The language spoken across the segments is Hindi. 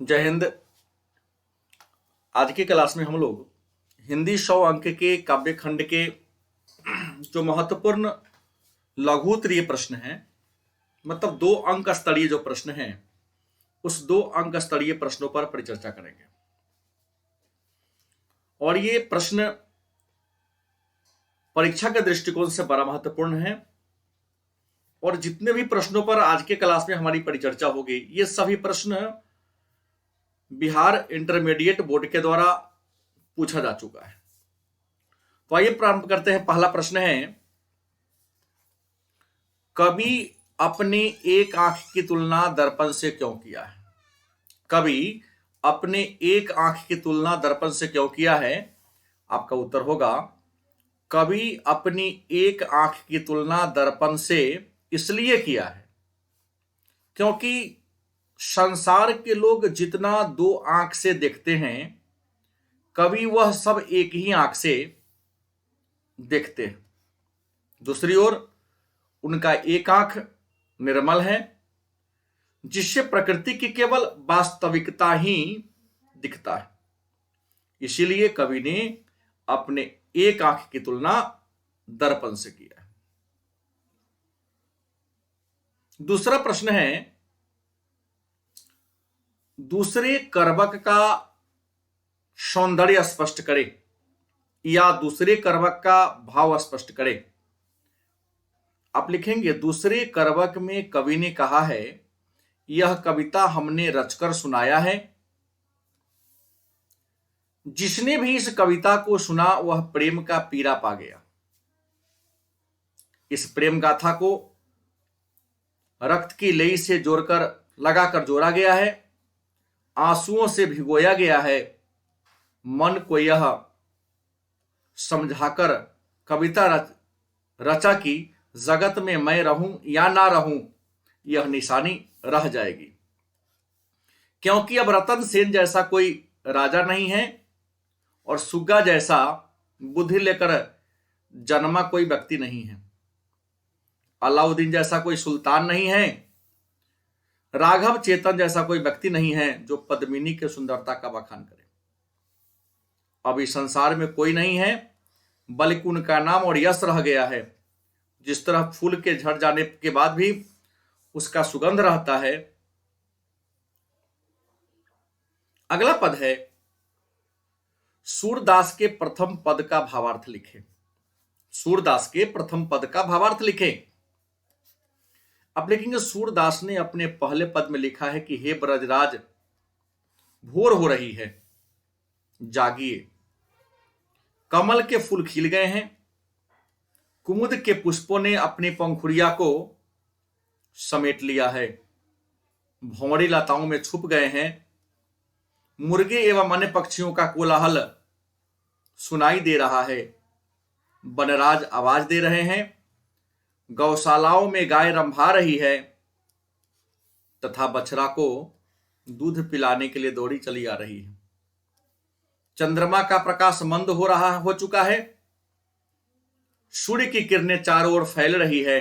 जय हिंद। आज की क्लास में हम लोग हिंदी 100 अंक के काव्य खंड के जो महत्वपूर्ण लघु उत्तरीय प्रश्न हैं, मतलब 2 अंक स्तरीय जो प्रश्न हैं, उस 2 अंक स्तरीय प्रश्नों पर परिचर्चा करेंगे। और ये प्रश्न परीक्षा के दृष्टिकोण से बड़ा महत्वपूर्ण है। और जितने भी प्रश्नों पर आज के क्लास में हमारी परिचर्चा होगी, ये सभी प्रश्न बिहार इंटरमीडिएट बोर्ड के द्वारा पूछा जा चुका है। तो आइए प्रारंभ करते हैं। पहला प्रश्न है, कवि अपने एक आंख की तुलना दर्पण से क्यों किया है? कवि अपने एक आंख की तुलना दर्पण से क्यों किया है? आपका उत्तर होगा, कवि अपनी एक आंख की तुलना दर्पण से इसलिए किया है क्योंकि संसार के लोग जितना 2 आंख से देखते हैं, कवि वह सब एक ही आंख से देखते हैं। दूसरी ओर उनका एक आंख निर्मल है, जिससे प्रकृति की केवल वास्तविकता ही दिखता है। इसीलिए कवि ने अपने एक आंख की तुलना दर्पण से किया है। दूसरा प्रश्न है, दूसरे करवक का सौंदर्य स्पष्ट करे या दूसरे करवक का भाव स्पष्ट करे। आप लिखेंगे, दूसरे करवक में कवि ने कहा है, यह कविता हमने रचकर सुनाया है। जिसने भी इस कविता को सुना वह प्रेम का पीरा पा गया। इस प्रेम गाथा को रक्त की लई से जोड़कर लगाकर जोड़ा गया है, आंसुओं से भिगोया गया है। मन को यह समझाकर कविता रचा कि जगत में मैं रहूं या ना रहूं, यह निशानी रह जाएगी। क्योंकि अब रतन सेन जैसा कोई राजा नहीं है और सुग्गा जैसा बुद्धि लेकर जन्मा कोई व्यक्ति नहीं है। अलाउद्दीन जैसा कोई सुल्तान नहीं है। राघव चेतन जैसा कोई व्यक्ति नहीं है जो पद्मिनी के सुंदरता का बखान करे। अब इस संसार में कोई नहीं है, बल्कि उनका नाम और यश रह गया है। जिस तरह फूल के झड़ जाने के बाद भी उसका सुगंध रहता है। अगला पद है, सूरदास के प्रथम पद का भावार्थ लिखें। सूरदास के प्रथम पद का भावार्थ लिखें। आप लिखेंगे, सूरदास ने अपने पहले पद में लिखा है कि हे ब्रजराज, भोर हो रही है, जागिए। कमल के फूल खिल गए हैं, कुमुद के पुष्पों ने अपनी पंखुड़िया को समेट लिया है, भंवरी लताओं में छुप गए हैं, मुर्गे एवं अन्य पक्षियों का कोलाहल सुनाई दे रहा है, वनराज आवाज दे रहे हैं, गौशालाओं में गाय रंभा रही है तथा बछड़ा को दूध पिलाने के लिए दौड़ी चली आ रही है। चंद्रमा का प्रकाश मंद हो चुका है, सूर्य की किरणें चारों ओर फैल रही है,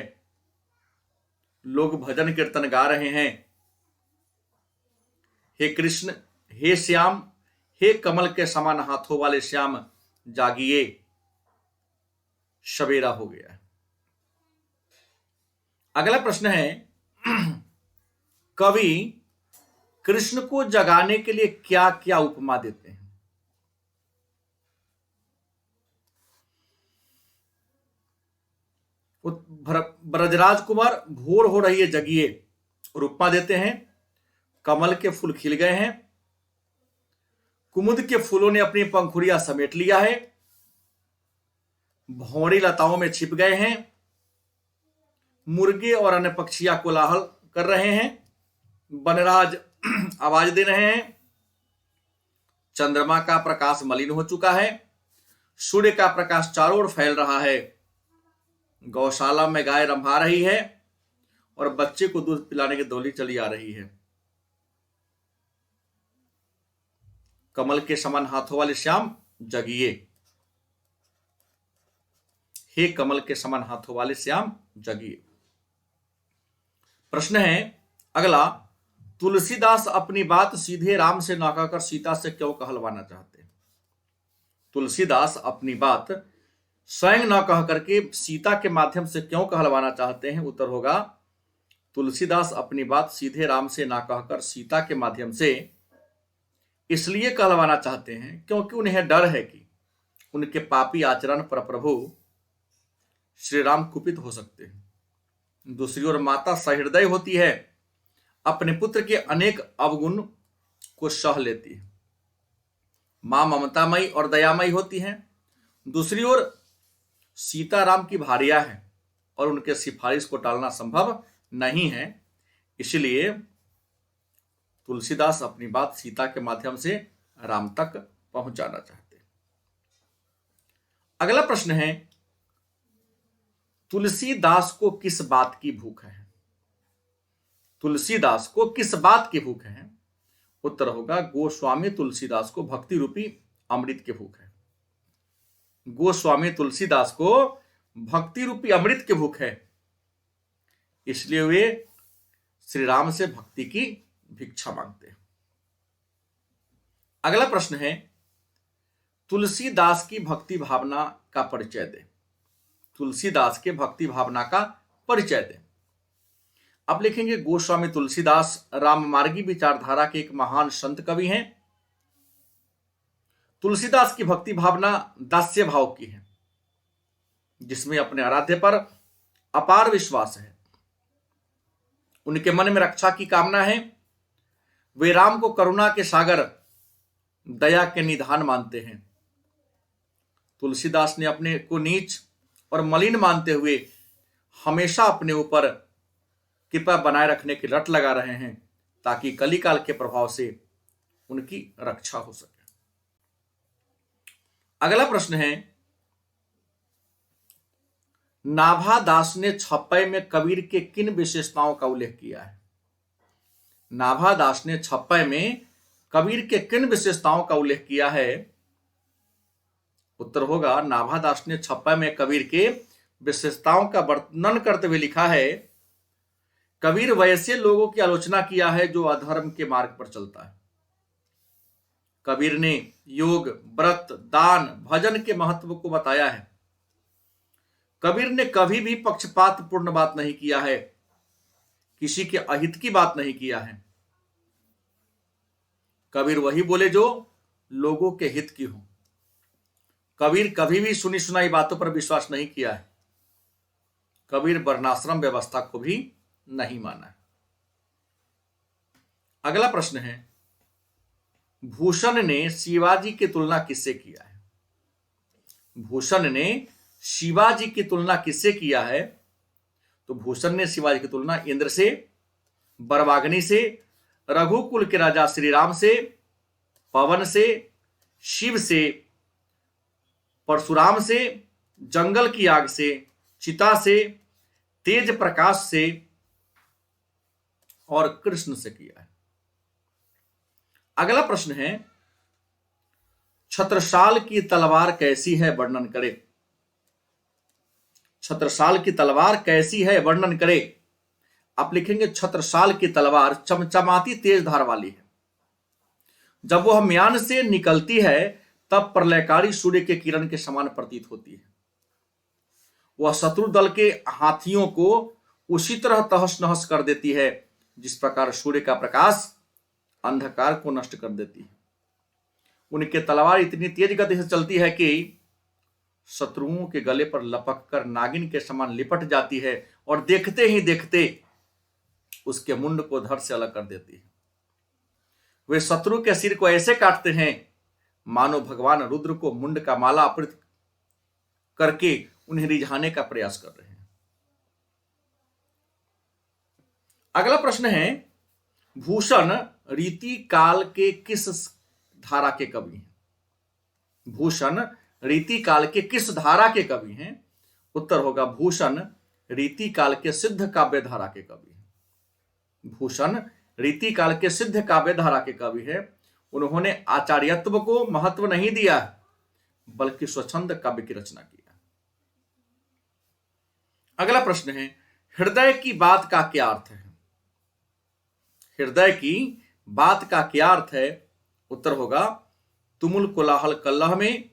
लोग भजन कीर्तन गा रहे हैं। हे कृष्ण, हे श्याम, हे कमल के समान हाथों वाले श्याम, जागिए, सवेरा हो गया है। अगला प्रश्न है, कवि कृष्ण को जगाने के लिए क्या क्या उपमा देते हैं? ब्रजराज कुमार, भोर हो रही है, जगिए, और उपमा देते हैं, कमल के फूल खिल गए हैं, कुमुद के फूलों ने अपनी पंखुड़ियां समेट लिया है, भंवरी लताओं में छिप गए हैं, मुर्गे और अन्य पक्षियां कोलाहल कर रहे हैं, वनराज आवाज दे रहे हैं, चंद्रमा का प्रकाश मलिन हो चुका है, सूर्य का प्रकाश चारों ओर फैल रहा है, गौशाला में गाय रंभा रही है और बच्चे को दूध पिलाने की दौड़ी चली आ रही है। कमल के समान हाथों वाले श्याम, जगिए। हे कमल के समान हाथों वाले श्याम, जगिए। प्रश्न है अगला, तुलसीदास अपनी बात सीधे राम से न कहकर सीता से क्यों कहलवाना चाहते हैं? तुलसीदास अपनी बात स्वयं न कह करके सीता के माध्यम से क्यों कहलवाना चाहते हैं? उत्तर होगा, तुलसीदास अपनी बात सीधे राम से ना कहकर सीता के माध्यम से इसलिए कहलवाना चाहते हैं क्योंकि उन्हें डर है कि उनके पापी आचरण पर प्रभु श्री राम कुपित हो सकते हैं। दूसरी ओर माता सहृदय होती है, अपने पुत्र के अनेक अवगुण को सह लेती है। मां ममतामयी और दयामयी होती है। दूसरी ओर सीता राम की भार्या है और उनके सिफारिश को टालना संभव नहीं है। इसलिए तुलसीदास अपनी बात सीता के माध्यम से राम तक पहुंचाना चाहते हैं। अगला प्रश्न है, तुलसीदास को किस बात की भूख है? तुलसीदास को किस बात की भूख है? उत्तर होगा, गोस्वामी तुलसीदास को भक्ति रूपी अमृत की भूख है। गोस्वामी तुलसीदास को भक्ति रूपी अमृत की भूख है, इसलिए वे श्री राम से भक्ति की भिक्षा मांगते हैं। अगला प्रश्न है, तुलसीदास की भक्ति भावना का परिचय दें। तुलसीदास के भक्ति भावना का परिचय दें। अब लिखेंगे, गोस्वामी तुलसीदास राममार्गी विचारधारा के एक महान संत कवि हैं। तुलसीदास की भक्ति भावना दास्य भाव की है, जिसमें अपने आराध्य पर अपार विश्वास है। उनके मन में रक्षा की कामना है। वे राम को करुणा के सागर, दया के निधान मानते हैं। तुलसीदास ने अपने को नीच और मलिन मानते हुए हमेशा अपने ऊपर कृपा बनाए रखने की रट लगा रहे हैं, ताकि कलिकाल के प्रभाव से उनकी रक्षा हो सके। अगला प्रश्न है, नाभादास ने छप्पय में कबीर के किन विशेषताओं का उल्लेख किया है? नाभादास ने छप्पय में कबीर के किन विशेषताओं का उल्लेख किया है? उत्तर होगा, नाभादास ने छप्पय में कबीर के विशेषताओं का वर्णन करते हुए लिखा है, कबीर वैसे लोगों की आलोचना किया है जो अधर्म के मार्ग पर चलता है। कबीर ने योग, व्रत, दान, भजन के महत्व को बताया है। कबीर ने कभी भी पक्षपात पूर्ण बात नहीं किया है, किसी के अहित की बात नहीं किया है। कबीर वही बोले जो लोगों के हित की हो। कबीर कभी भी सुनी सुनाई बातों पर विश्वास नहीं किया है। कबीर वर्णाश्रम व्यवस्था को भी नहीं माना है। अगला प्रश्न है, भूषण ने शिवाजी की तुलना किससे किया है? भूषण ने शिवाजी की तुलना किससे किया है? तो भूषण ने शिवाजी की तुलना इंद्र से, बरवाग्नि से, रघुकुल के राजा श्री राम से, पवन से, शिव से, परशुराम से, जंगल की आग से, चिता से, तेज प्रकाश से और कृष्ण से किया है। अगला प्रश्न है, छत्रसाल की तलवार कैसी है, वर्णन करें। छत्रसाल की तलवार कैसी है, वर्णन करें। आप लिखेंगे, छत्रसाल की तलवार चमचमाती तेज धार वाली है। जब वह म्यान से निकलती है तब प्रलयकारी सूर्य के किरण के समान प्रतीत होती है। वह शत्रु दल के हाथियों को उसी तरह तहस नहस कर देती है जिस प्रकार सूर्य का प्रकाश अंधकार को नष्ट कर देती है। उनकी तलवार इतनी तेज गति से चलती है कि शत्रुओं के गले पर लपक कर नागिन के समान लिपट जाती है और देखते ही देखते उसके मुंड को धड़ से अलग कर देती है। वे शत्रु के सिर को ऐसे काटते हैं मानो भगवान रुद्र को मुंड का माला आवृत करके उन्हें रिझाने का प्रयास कर रहे हैं। अगला प्रश्न है, भूषण रीति काल के किस धारा के कवि हैं? भूषण रीति काल के किस धारा के कवि हैं? उत्तर होगा, भूषण रीति काल के सिद्ध काव्य धारा के कवि हैं। भूषण रीति काल के सिद्ध काव्य धारा के कवि हैं। उन्होंने आचार्यत्व को महत्व नहीं दिया, बल्कि स्वच्छंद काव्य की रचना की। अगला प्रश्न है, हृदय की बात का क्या अर्थ है? हृदय की बात का क्या अर्थ है? उत्तर होगा तुमुल कोलाहल कलह में,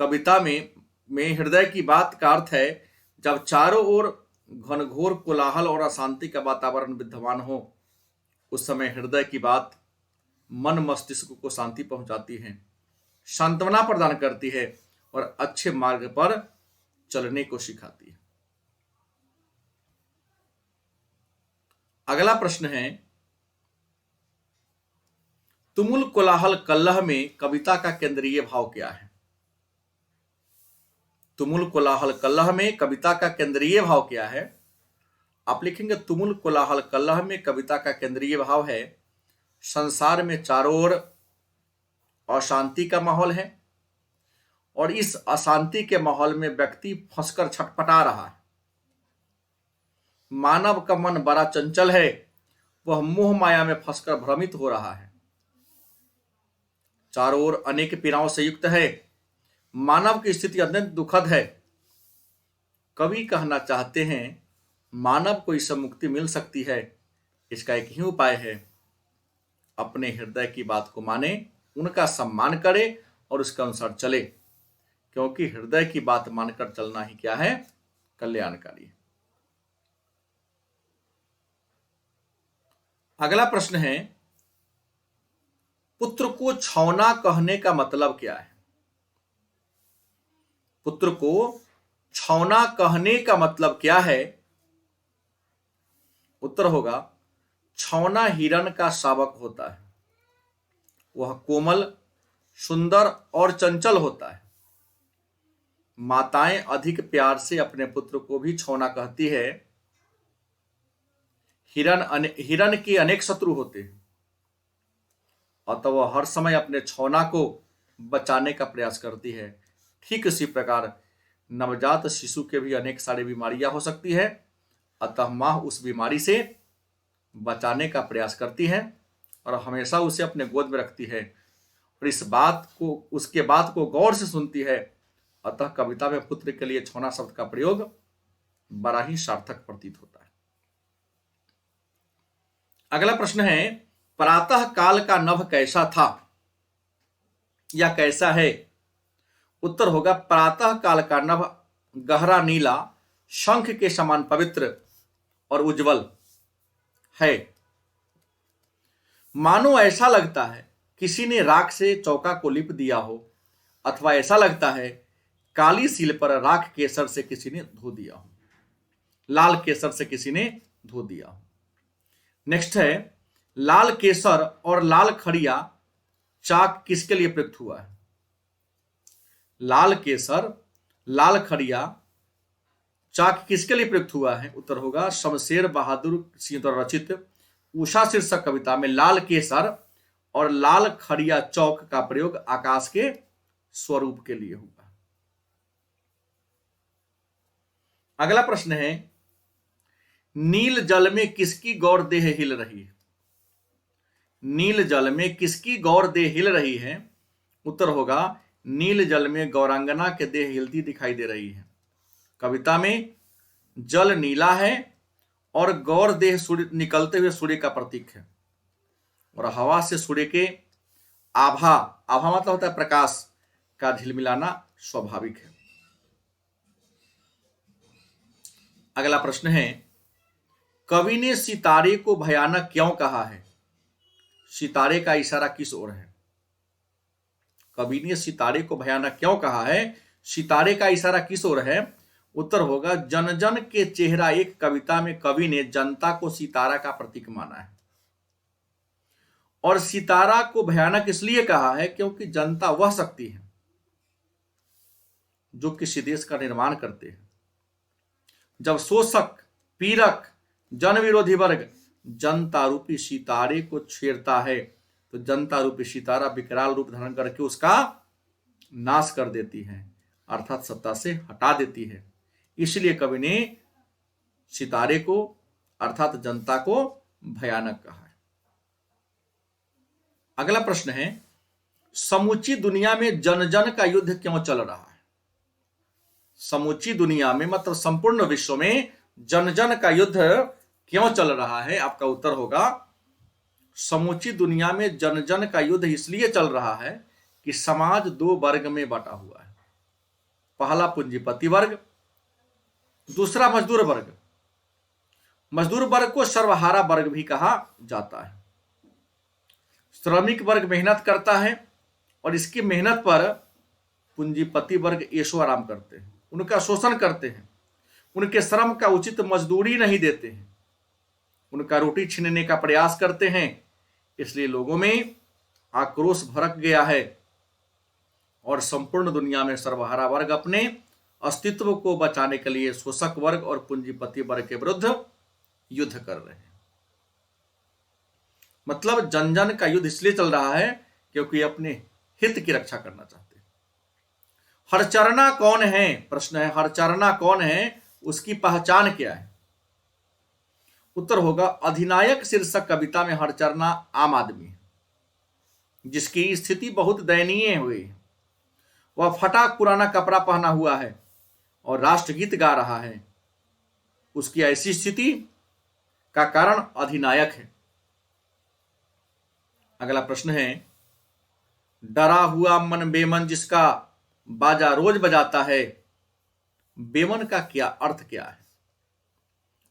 कविता में हृदय की बात का अर्थ है जब चारों ओर घनघोर कोलाहल और अशांति का वातावरण विद्यमान हो, उस समय हृदय की बात मन मस्तिष्क को शांति पहुंचाती है, सांत्वना प्रदान करती है और अच्छे मार्ग पर चलने को सिखाती है। अगला प्रश्न है, तुमुल कोलाहल कलह में कविता का केंद्रीय भाव क्या है? तुमुल कोलाहल कलह में कविता का केंद्रीय भाव क्या है? आप लिखेंगे तुमुल कोलाहल कलह में कविता का केंद्रीय भाव है संसार में चारों ओर अशांति का माहौल है और इस अशांति के माहौल में व्यक्ति फंसकर छटपटा रहा है। मानव का मन बड़ा चंचल है, वह मोह माया में फंसकर भ्रमित हो रहा है। चारों ओर अनेक पीड़ाओं से युक्त है, मानव की स्थिति अत्यंत दुखद है। कवि कहना चाहते हैं मानव को इससे मुक्ति मिल सकती है, इसका एक ही उपाय है, अपने हृदय की बात को माने, उनका सम्मान करे और उसके अनुसार चले, क्योंकि हृदय की बात मानकर चलना ही क्या है? कल्याणकारी। अगला प्रश्न है, पुत्र को छौना कहने का मतलब क्या है? पुत्र को छौना कहने का मतलब क्या है? उत्तर होगा छौना हिरण का शावक होता है, वह कोमल, सुंदर और चंचल होता है। माताएं अधिक प्यार से अपने पुत्र को भी छौना कहती है। हिरण के अनेक शत्रु होते हैं, अतः वह हर समय अपने छौना को बचाने का प्रयास करती है। ठीक इसी प्रकार नवजात शिशु के भी अनेक सारी बीमारियां हो सकती है, अतः मां उस बीमारी से बचाने का प्रयास करती है और हमेशा उसे अपने गोद में रखती है और उसके बात को गौर से सुनती है। अतः कविता में पुत्र के लिए छौना शब्द का प्रयोग बड़ा ही सार्थक प्रतीत होता है। अगला प्रश्न है, प्रातः काल का नभ कैसा था या कैसा है? उत्तर होगा प्रातः काल का नभ गहरा नीला, शंख के समान पवित्र और उज्जवल है। मानो ऐसा लगता है किसी ने राख से चौका को लिप दिया हो, अथवा ऐसा लगता है काली सील पर राख केसर से किसी ने धो दिया हो, लाल केसर से किसी ने धो दिया हो। नेक्स्ट है, लाल केसर और लाल खड़िया चाक किसके लिए प्रयुक्त हुआ है? लाल केसर, लाल खड़िया चाक किसके लिए प्रयुक्त हुआ है? उत्तर होगा शमशेर बहादुर सिंह द्वारा रचित उषा शीर्षक कविता में लाल केसर और लाल खड़िया चौक का प्रयोग आकाश के स्वरूप के लिए हुआ। अगला प्रश्न है, नील जल में किसकी गौर देह हिल रही है? नील जल में किसकी गौर देह हिल रही है? उत्तर होगा नील जल में गौरांगना के देह हिलती दिखाई दे रही है। कविता में जल नीला है और गौर देह सूर्य निकलते हुए सूर्य का प्रतीक है और हवा से सूर्य के आभा मतलब होता है प्रकाश का झिलमिलाना स्वाभाविक है। अगला प्रश्न है, कवि ने सितारे को भयानक क्यों कहा है? सितारे का इशारा किस ओर है? कवि ने सितारे को भयानक क्यों कहा है? सितारे का इशारा किस ओर है? उत्तर होगा जन जन के चेहरा एक कविता में कवि ने जनता को सितारा का प्रतीक माना है और सितारा को भयानक इसलिए कहा है क्योंकि जनता वह शक्ति है जो किसी देश का निर्माण करते हैं। जब शोषक, पीड़क, जन विरोधी वर्ग जनता रूपी सितारे को छेड़ता है तो जनता रूपी सितारा विकराल रूप धारण करके उसका नाश कर देती है, अर्थात सत्ता से हटा देती है। इसलिए कवि ने सितारे को अर्थात जनता को भयानक कहा है। अगला प्रश्न है, समूची दुनिया में जन जन का युद्ध क्यों चल रहा है? समूची दुनिया में मतलब संपूर्ण विश्व में जन जन का युद्ध क्यों चल रहा है? आपका उत्तर होगा समूची दुनिया में जन जन का युद्ध इसलिए चल रहा है कि समाज दो वर्ग में बटा हुआ है। पहला पूंजीपति वर्ग, दूसरा मजदूर वर्ग। मजदूर वर्ग को सर्वहारा वर्ग भी कहा जाता है। श्रमिक वर्ग मेहनत करता है और इसकी मेहनत पर पूंजीपति वर्ग ऐशो आराम करते हैं, उनका शोषण करते हैं, उनके श्रम का उचित मजदूरी नहीं देते हैं, उनका रोटी छीनने का प्रयास करते हैं। इसलिए लोगों में आक्रोश भड़क गया है और संपूर्ण दुनिया में सर्वहारा वर्ग अपने अस्तित्व को बचाने के लिए शोषक वर्ग और पूंजीपति वर्ग के विरुद्ध युद्ध कर रहे हैं। मतलब जन जन का युद्ध इसलिए चल रहा है क्योंकि अपने हित की रक्षा करना चाहते हैं। हरचरना कौन है? प्रश्न है, हरचरना कौन है, उसकी पहचान क्या है? उत्तर होगा, अधिनायक शीर्षक कविता में हरचरना आम आदमी है जिसकी स्थिति बहुत दयनीय हुई है। वह फटा पुराना कपड़ा पहना हुआ है और राष्ट्रगीत गा रहा है। उसकी ऐसी स्थिति का कारण अधिनायक है। अगला प्रश्न है, डरा हुआ मन बेमन जिसका बाजा रोज बजाता है। बेमन का क्या अर्थ क्या है?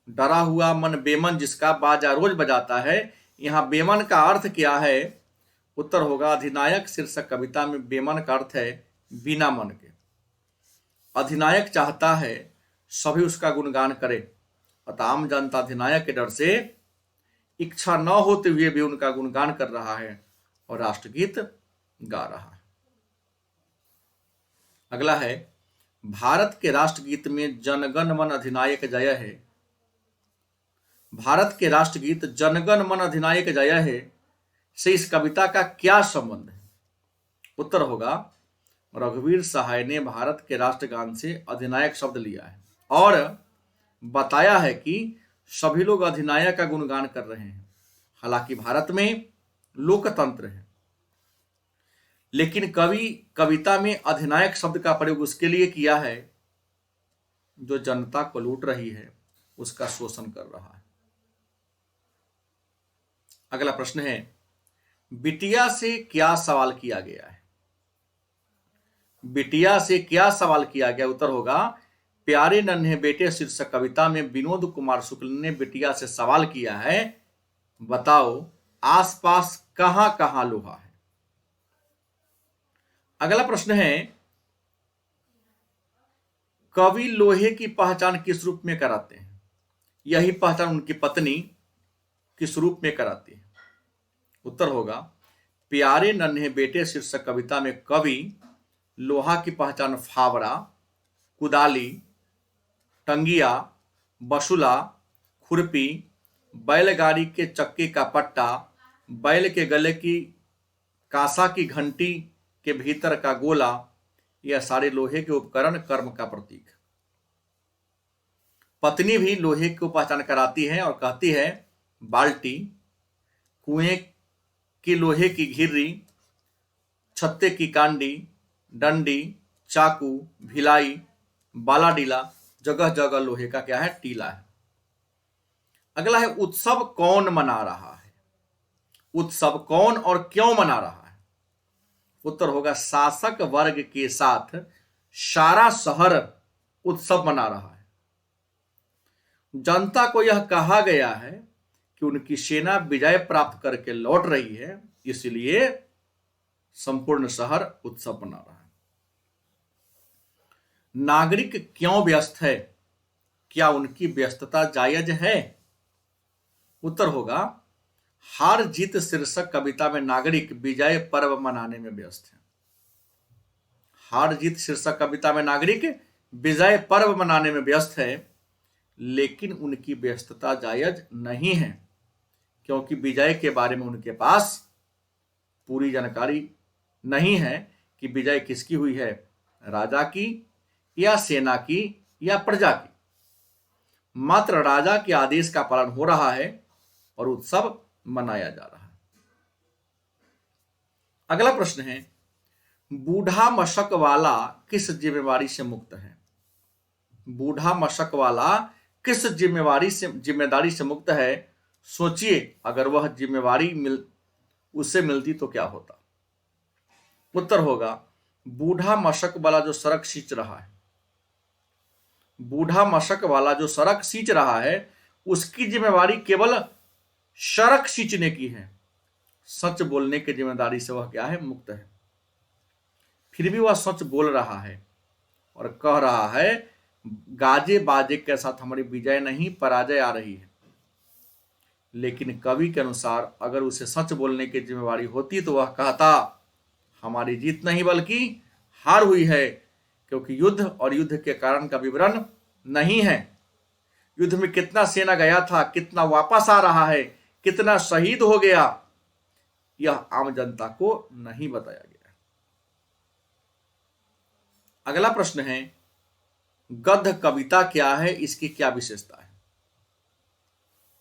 डरा हुआ मन बेमन जिसका बाजा रोज बजाता है, यहां बेमन का अर्थ क्या है? उत्तर होगा, अधिनायक शीर्षक कविता में बेमन का अर्थ है बिना मन के। अधिनायक चाहता है सभी उसका गुणगान करे, अतः आम जनता अधिनायक के डर से इच्छा न होते हुए भी उनका गुणगान कर रहा है और राष्ट्रगीत गा रहा है। अगला है, भारत के राष्ट्रगीत में जनगण मन अधिनायक जय है। भारत के राष्ट्रगीत जनगण मन अधिनायक जय है से इस कविता का क्या संबंध है? उत्तर होगा, रघुवीर सहाय ने भारत के राष्ट्रगान से अधिनायक शब्द लिया है और बताया है कि सभी लोग अधिनायक का गुणगान कर रहे हैं। हालांकि भारत में लोकतंत्र है, लेकिन कवि कविता में अधिनायक शब्द का प्रयोग उसके लिए किया है जो जनता को लूट रही है, उसका शोषण कर रहा है। अगला प्रश्न है, बिटिया से क्या सवाल किया गया है? बिटिया से क्या सवाल किया गया? उत्तर होगा, प्यारे नन्हे बेटे शीर्षक कविता में विनोद कुमार शुक्ल ने बिटिया से सवाल किया है, बताओ आसपास कहां कहां लोहा है। अगला प्रश्न है, कवि लोहे की पहचान किस रूप में कराते हैं? यही पहचान उनकी पत्नी किस रूप में कराती है? उत्तर होगा, प्यारे नन्हे बेटे शीर्षक कविता में कवि लोहा की पहचान फावड़ा, कुदाली, टंगिया, बसुला, खुरपी, बैलगाड़ी के चक्के का पट्टा, बैल के गले की कांसा की घंटी के भीतर का गोला, यह सारे लोहे के उपकरण कर्म का प्रतीक। पत्नी भी लोहे को पहचान कराती है और कहती है, बाल्टी, कुएं की लोहे की घिर्री, छत्ते की कांडी, डंडी, चाकू, भिलाई, बालाडीला, जगह जगह लोहे का क्या है? टीला है। अगला है, उत्सव कौन मना रहा है? उत्सव कौन और क्यों मना रहा है? उत्तर होगा, शासक वर्ग के साथ सारा शहर उत्सव मना रहा है। जनता को यह कहा गया है कि उनकी सेना विजय प्राप्त करके लौट रही है, इसलिए संपूर्ण शहर उत्सव मना रहा है। नागरिक क्यों व्यस्त है? क्या उनकी व्यस्तता जायज है? उत्तर होगा, हार जीत शीर्षक कविता में नागरिक विजय पर्व मनाने में व्यस्त है। हार जीत शीर्षक कविता में नागरिक विजय पर्व मनाने में व्यस्त है, लेकिन उनकी व्यस्तता जायज नहीं है क्योंकि विजय के बारे में उनके पास पूरी जानकारी नहीं है कि विजय किसकी हुई है, राजा की या सेना की या प्रजा की। मात्र राजा के आदेश का पालन हो रहा है और उत्सव मनाया जा रहा है। अगला प्रश्न है, बूढ़ा मशक वाला किस जिम्मेवारी से मुक्त है? बूढ़ा मशक वाला किस जिम्मेदारी से मुक्त है? सोचिए अगर वह जिम्मेवारी उससे मिलती तो क्या होता। उत्तर होगा बूढ़ा मशक वाला जो सड़क सींच रहा है, बूढ़ा मशक वाला जो सड़क सींच रहा है उसकी जिम्मेवारी केवल सड़क सींचने की है, सच बोलने की जिम्मेदारी से वह क्या है, मुक्त है। फिर भी वह सच बोल रहा है और कह रहा है गाजे बाजे के साथ हमारी विजय नहीं पराजय आ रही है। लेकिन कवि के अनुसार अगर उसे सच बोलने की जिम्मेवारी होती तो वह कहता हमारी जीत नहीं बल्कि हार हुई है, क्योंकि युद्ध और युद्ध के कारण का विवरण नहीं है। युद्ध में कितना सेना गया था, कितना वापस आ रहा है, कितना शहीद हो गया, यह आम जनता को नहीं बताया गया। अगला प्रश्न है गद्य कविता क्या है, इसकी क्या विशेषता है।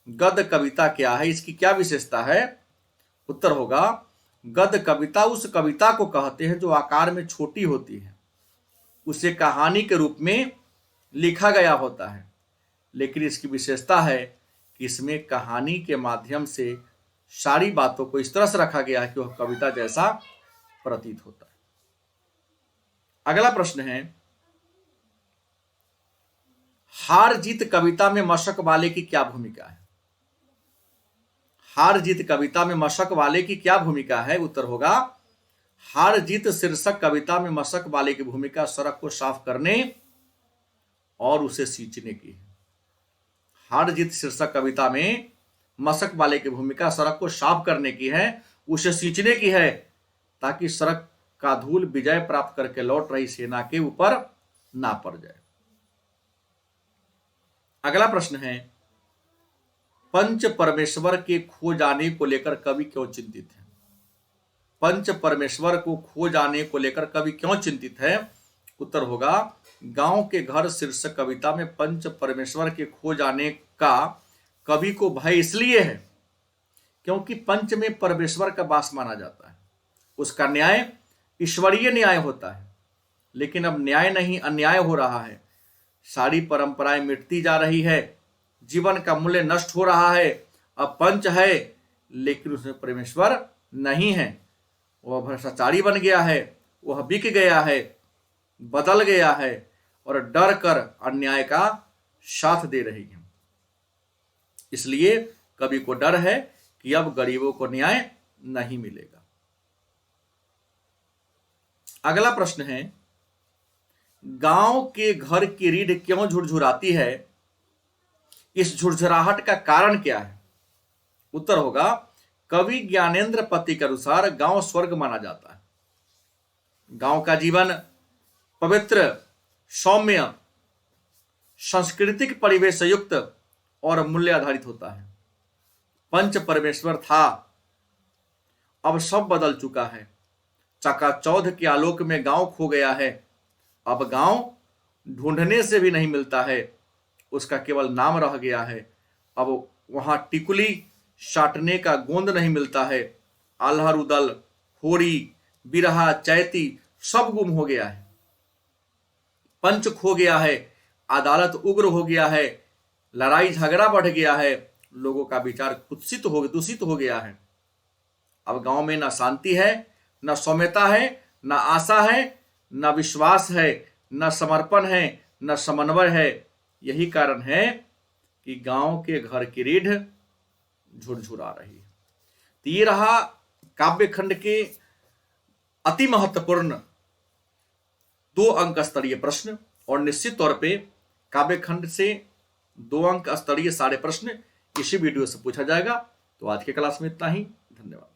गद्य कविता क्या है, इसकी क्या विशेषता है। उत्तर होगा गद्य कविता उस कविता को कहते हैं जो आकार में छोटी होती है, उसे कहानी के रूप में लिखा गया होता है, लेकिन इसकी विशेषता है कि इसमें कहानी के माध्यम से सारी बातों को इस तरह से रखा गया है कि वह कविता जैसा प्रतीत होता है। अगला प्रश्न है हार जीत कविता में मशक वाले की क्या भूमिका है। हार जीत कविता में मशक वाले की क्या भूमिका है। उत्तर होगा हार जीत शीर्षक कविता में मशक वाले की भूमिका सड़क को साफ करने और उसे सींचने की है। हार जीत शीर्षक कविता में मशक वाले की भूमिका सड़क को साफ करने की है, उसे सींचने की है, ताकि सड़क का धूल विजय प्राप्त करके लौट रही सेना के ऊपर ना पड़ जाए। अगला प्रश्न है पंच परमेश्वर के खो जाने को लेकर कवि क्यों चिंतित है। पंच परमेश्वर को खो जाने को लेकर कवि क्यों चिंतित है। उत्तर होगा गांव के घर शीर्षक कविता में पंच परमेश्वर के खो जाने का कवि को भय इसलिए है क्योंकि पंच में परमेश्वर का वास माना जाता है, उसका न्याय ईश्वरीय न्याय होता है। लेकिन अब न्याय नहीं अन्याय हो रहा है, सारी परंपराएं मिटती जा रही है, जीवन का मूल्य नष्ट हो रहा है। अब पंच है लेकिन उसमें परमेश्वर नहीं है, वह भ्रष्टाचारी बन गया है, वह बिक गया है, बदल गया है और डर कर अन्याय का साथ दे रही है। इसलिए कवि को डर है कि अब गरीबों को न्याय नहीं मिलेगा। अगला प्रश्न है गांव के घर की रीढ़ क्यों झुरझुराती है, इस झुरझुराहट का कारण क्या है। उत्तर होगा कवि ज्ञानेंद्र पति के अनुसार गांव स्वर्ग माना जाता है। गांव का जीवन पवित्र, सौम्य, सांस्कृतिक परिवेश से युक्त और मूल्य आधारित होता है। पंच परमेश्वर था, अब सब बदल चुका है। चकाचौंध के आलोक में गांव खो गया है। अब गांव ढूंढने से भी नहीं मिलता है, उसका केवल नाम रह गया है। अब वहां टिकुली साटने का गोंद नहीं मिलता है। आल्हा रुदल, होरी, बिरहा, चैती सब गुम हो गया है। पंच खो गया है, अदालत उग्र हो गया है, लड़ाई झगड़ा बढ़ गया है, लोगों का विचार दूषित हो गया है। अब गांव में न शांति है, न सौम्यता है, न आशा है, न विश्वास है, न समर्पण है, न समन्वय है। यही कारण है कि गांव के घर की रीढ़ झुरझुरा रही है। तो ये रहा काव्यखंड के अति महत्वपूर्ण 2 अंक स्तरीय प्रश्न, और निश्चित तौर पे काव्यखंड से 2 अंक स्तरीय सारे प्रश्न इसी वीडियो से पूछा जाएगा। तो आज के क्लास में इतना ही, धन्यवाद।